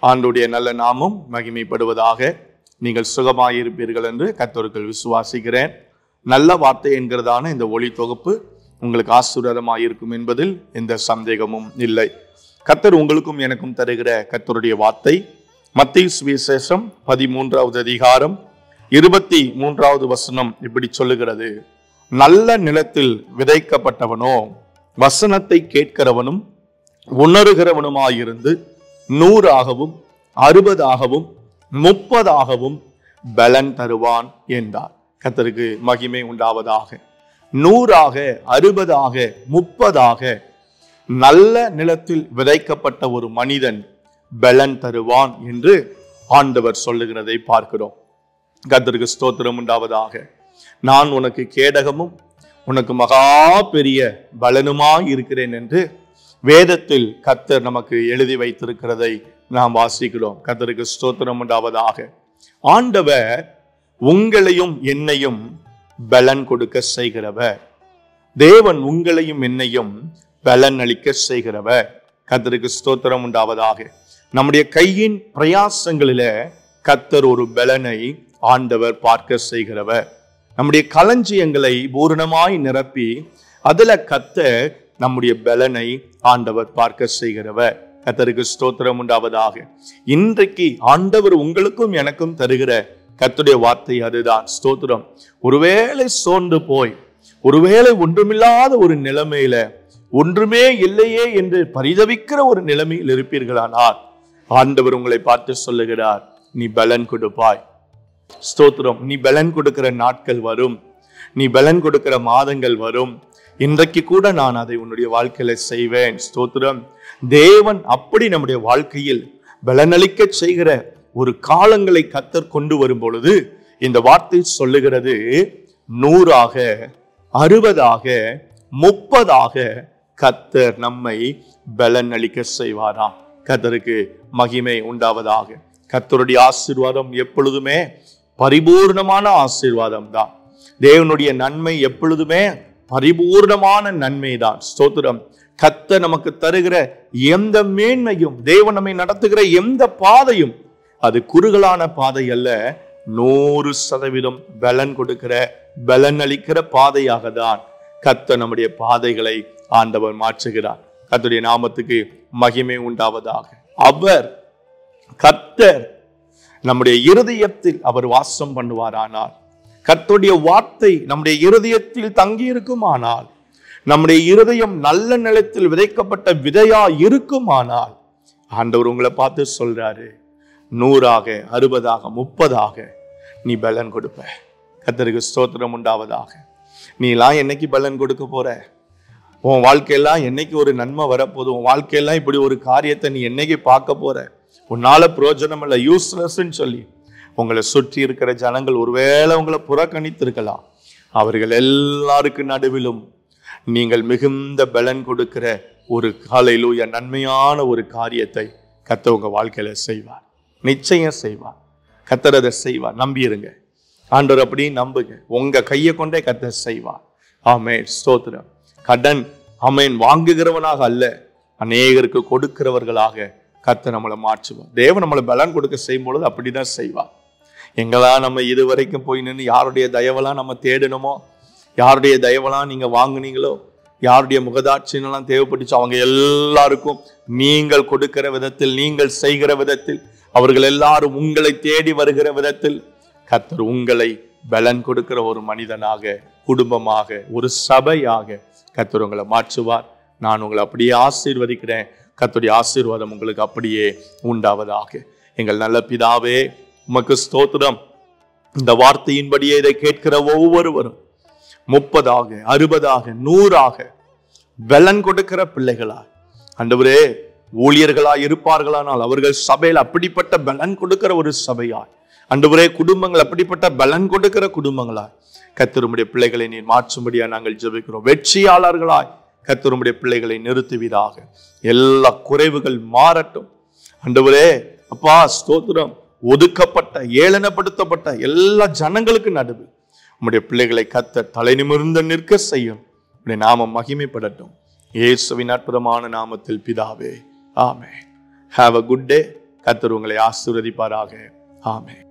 ஆண்டவருடைய நல்ல நாமம் மகிமைப்படுவதாக. நீங்கள் சுகமாயிருப்பீர்கள் என்று கர்த்தருக்குள் விசுவாசிக்கிறேன். நல்ல வார்த்தை என்கிறதான இந்த ஒளி தொகுப்பு உங்களுக்கு ஆசீர்வாதமாக இருக்கும் என்பதில் எந்த சந்தேகமும் இல்லை. கர்த்தர் உங்களுக்கும் எனக்கும் தருகிற கர்த்தருடைய வார்த்தை மத்தேயு சுவிசேஷம் 13வது அதிகாரம் 23வது வசனம் இப்படி சொல்லுகிறது. நல்ல நிலத்தில் விதைக்கப்பட்டவனோ வசனத்தை கேட்கிறவனும் உணர்கிறவனுமாயிருந்து 100ஆகவும் 60ஆகவும் 30ஆகவும் பலன் தருவான் என்றார். கர்த்தருக்கு மகிமை உண்டாவதாக. 100ஆக 60ஆக 30ஆக நல்ல நிலத்தில் விதைக்கப்பட்ட ஒரு மனிதன் பலன் தருவான் என்று ஆண்டவர் சொல்லுகிறதை பார்க்கிறோம். கர்த்தருக்கு ஸ்தோத்திரம் உண்டாவதாக. நான் உனக்கு கேடகமும் உனக்கு மகா பெரிய பலனுமாய் இருக்கிறேன் என்று வேதத்தில் கர்த்தர் நமக்கு எழுதி வைத்திருக்கிறதை நாம் வாசிக்கிறோம். கர்த்தருக்கு ஸ்தோத்திரம் உண்டாவதாக. ஆண்டவர் உங்களையும் என்னையும் பலன் கொடுக்க செய்கிறவர். தேவன் உங்களையும் என்னையும் பலன் அளிக்க செய்கிறவர். கர்த்தருக்கு ஸ்தோத்திரம் உண்டாவதாக. நம்முடைய கையின் பிரயாசங்களில கர்த்தர் ஒரு பலனை ஆண்டவர் பார்க்க செய்கிறவர். நம்முடைய களஞ்சியங்களை பூரணமாய் நிரப்பி அதுல கர்த்தர் நம்முடைய பலனை ஆண்டவர் பார்க்க செய்கிறவர். கர்த்தருக்கு ஸ்தோத்திரம் உண்டாவதாக. இன்றைக்கு ஆண்டவர் உங்களுக்கும் எனக்கும் தருகிற கர்த்தருடைய வார்த்தை அதுதான். ஸ்தோத்திரம். ஒருவேளை சோர்ந்து போய் ஒருவேளை ஒன்றுமில்லாத ஒரு நிலைமையில ஒன்றுமே இல்லையே என்று பரிதவிக்கிற ஒரு நிலைமையில் இருப்பீர்களானால் ஆண்டவர் உங்களை பார்த்து சொல்லுகிறார், நீ பலன் கொடுப்பாய். ஸ்தோத்திரம். நீ பலன் கொடுக்கிற நாட்கள் வரும், நீ பலன் கொடுக்கிற மாதங்கள் வரும். இன்றைக்கு கூட நான் அதை உன்னுடைய வாழ்க்கையில செய்வேன். ஸ்தோத்திரம். தேவன் அப்படி நம்முடைய வாழ்க்கையில் பலனளிக்க செய்கிற ஒரு காலங்களை கர்த்தர் கொண்டு வரும் பொழுது இந்த வார்த்தை சொல்லுகிறது, 100ஆக 60ஆக 30ஆக கர்த்தர் நம்மை பலன் அளிக்க செய்வாராம். கர்த்தருக்கு மகிமை உண்டாவதாக. கர்த்தருடைய ஆசீர்வாதம் எப்பொழுதுமே பரிபூர்ணமான ஆசீர்வாதம் தான். தேவனுடைய நன்மை எப்பொழுதுமே பரிபூர்ணமான நன்மை தான். ஸ்தோத்திரம். கர்த்தர் நமக்கு தருகிற எந்த மேன்மையும், தேவன் நம்மை நடத்துகிற எந்த பாதையும் அது குறுகலான பாதை அல்ல, 100% பலன் கொடுக்கிற பலன் அளிக்கிற பாதையாக தான் கர்த்தர் நம்முடைய பாதைகளை ஆண்டவர் மாற்றுகிறார். கர்த்தருடைய நாமத்துக்கு மகிமை உண்டாவதாக. அவர் கர்த்தர் நம்முடைய இருதயத்தில் அவர் வாசம் பண்ணுவாரானால், கர்த்தருடைய வார்த்தை நம்முடைய இருதயத்தில் தங்கி இருக்குமானால், நம்முடைய இருதயம் நல்ல நிலத்தில் விதைக்கப்பட்ட விதையா இருக்குமானால் ஆண்டவர் உங்களை பார்த்து சொல்றாரு, 100ஆக 60ஆக 30ஆக நீ பலன் கொடுப்ப. கர்த்தருக்கு ஸ்தோத்திரம் உண்டாவதாக. நீ எல்லாம் என்னைக்கு பலன் கொடுக்க போற? உன் வாழ்க்கையெல்லாம் என்னைக்கு ஒரு நன்மை வரப்போகுது? உன் வாழ்க்கையெல்லாம் இப்படி ஒரு காரியத்தை நீ என்னைக்கு பார்க்க போற? உன்னால பிரயோஜனம் இல்லை, யூஸ்லெஸ்ன்னு சொல்லி உங்களை சுற்றி இருக்கிற ஜனங்கள் ஒருவேளை உங்களை புறக்கணித்து இருக்கலாம். அவர்கள் எல்லாருக்கு நடுவிலும் நீங்கள் மிகுந்த பலன் கொடுக்கிற ஒரு ஹல்லேலூயா நன்மையான ஒரு காரியத்தை கர்த்தர் உங்க வாழ்க்கையில செய்வார். நிச்சயம் செய்வார். கர்த்தர் அதை செய்வார். நம்பியிருங்க. ஆண்டவர் அப்படி நம்புங்க. உங்க கையை கொண்டே கர்த்தர் செய்வார். ஆமென். ஸ்தோத்திரம். கடன் ஆமென் வாங்குகிறவனாக அல்ல, அநேகருக்கு கொடுக்கிறவர்களாக கர்த்தர் நம்மளை மாற்றுவார். தேவன் நம்மளை பலன் கொடுக்க செய்யும் பொழுது அப்படிதான் செய்வார். எங்கெல்லாம் நம்ம இதுவரைக்கும் போய் நின்று யாருடைய தயவெல்லாம் நம்ம தேடணுமோ, யாருடைய தயவெல்லாம் நீங்க வாங்குனீங்களோ, யாருடைய முகதாட்சியெல்லாம் தேவைப்பட்டுச்சோ, அவங்க எல்லாருக்கும் நீங்கள் கொடுக்கிற விதத்தில், நீங்கள் செய்கிற விதத்தில், அவர்கள் எல்லாரும் உங்களை தேடி வருகிற விதத்தில் கர்த்தர் உங்களை பலன் கொடுக்கிற ஒரு மனிதனாக, குடும்பமாக, ஒரு சபையாக கர்த்தர் உங்களை மாற்றுவார். நான் உங்களை அப்படியே ஆசீர்வதிக்கிறேன். கர்த்தருடைய ஆசீர்வாதம் உங்களுக்கு அப்படியே உண்டாவதாக. எங்கள் நல்ல பிதாவே, உமக்கு ஸ்தோத்திரம். இந்த வார்த்தையின்படியே இதை கேட்கிற ஒவ்வொருவரும் 30ஆக 60ஆக 100ஆக பலன் கொடுக்கிற பிள்ளைகளாய் ஆண்டவரே ஊழியர்களாய் இருப்பார்களானால் அவர்கள் சபையில் அப்படிப்பட்ட பலன் கொடுக்கிற ஒரு சபையாய், ஆண்டவரே குடும்பங்கள் அப்படிப்பட்ட பலன் கொடுக்கிற குடும்பங்களாய் கர்த்தர் உம்முடைய பிள்ளைகளை நீர் மாற்றும்படியா நாங்கள் ஜெபிக்கிறோம். வெற்றியாளர்களாய் கர்த்தர் உம்முடைய பிள்ளைகளை நிறுத்துவீராக. எல்லா குறைவுகள் மாறட்டும் ஆண்டவரே. அப்பா ஸ்தோத்திரம். ஒதுக்கப்பட்ட ஏளனப்படுத்தப்பட்ட எல்லா ஜனங்களுக்கு நடுவில் உம்முடைய பிள்ளைகளை கர்த்தர் தலை நிமிர்ந்து நிற்க செய்யும். உம்முடைய நாமம் மகிமைப்படட்டும். இயேசுவின் அற்புதமான நாமத்தில் பிதாவே, ஆமென். Have a good day. கர்த்தர் உங்களை ஆசீர்வதிப்பாராக. ஆமென்.